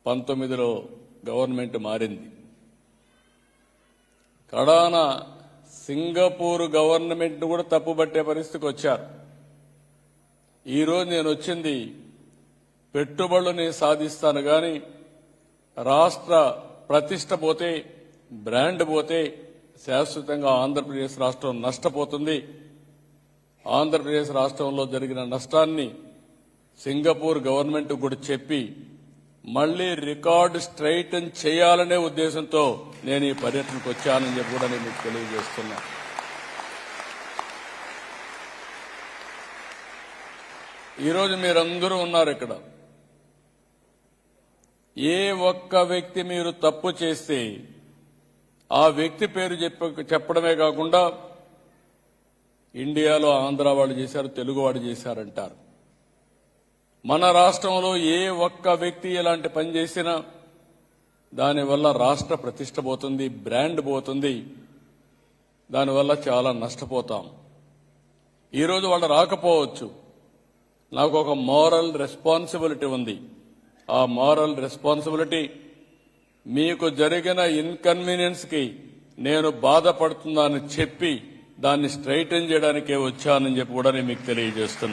19లో government మారింది. కడాన Singapore government కూడా తప్పుబట్టే పరిస్థితికి వచ్చారు. ఈరోజు నేను వచ్చింది పెట్టుబడులని సాధిస్తాను గాని రాష్ట్ర ప్రతిష్ట పోతే, బ్రాండ్ పోతే శాశ్వతంగా ఆంధ్రప్రదేశ్ రాష్ట్రం నష్టపోతుంది. ఆంధ్రప్రదేశ్ రాష్ట్రంలో జరిగిన నష్టాన్ని సింగపూర్ గవర్నమెంట్ కూడా చెప్పి మళ్లీ రికార్డు స్ట్రైటన్ చేయాలనే ఉద్దేశంతో నేను ఈ పర్యటనకు వచ్చానని చెప్పి కూడా నేను మీకు తెలియజేస్తున్నా. ఈరోజు మీరందరూ ఉన్నారు ఇక్కడ. ఏ ఒక్క వ్యక్తి మీరు తప్పు చేస్తే ఆ వ్యక్తి పేరు చెప్పడమే కాకుండా ఇండియాలో ఆంధ్ర వాళ్ళు చేశారు, తెలుగు వాళ్ళు చేశారంటారు. మన రాష్ట్రంలో ఏ ఒక్క వ్యక్తి ఇలాంటి పని చేసినా దానివల్ల రాష్ట్ర ప్రతిష్ట పోతుంది, బ్రాండ్ పోతుంది. దానివల్ల చాలా నష్టపోతాం. ఈరోజు వాళ్ళు రాకపోవచ్చు. నాకు ఒక మోరల్ రెస్పాన్సిబిలిటీ ఉంది. ఆ మోరల్ రెస్పాన్సిబిలిటీ మీకు జరిగిన ఇన్కన్వీనియన్స్ కి నేను బాధపడుతున్నానని చెప్పి దాన్ని స్ట్రైటన్ చేయడానికే వచ్చానని చెప్పి కూడా నేను మీకు తెలియజేస్తున్నాను.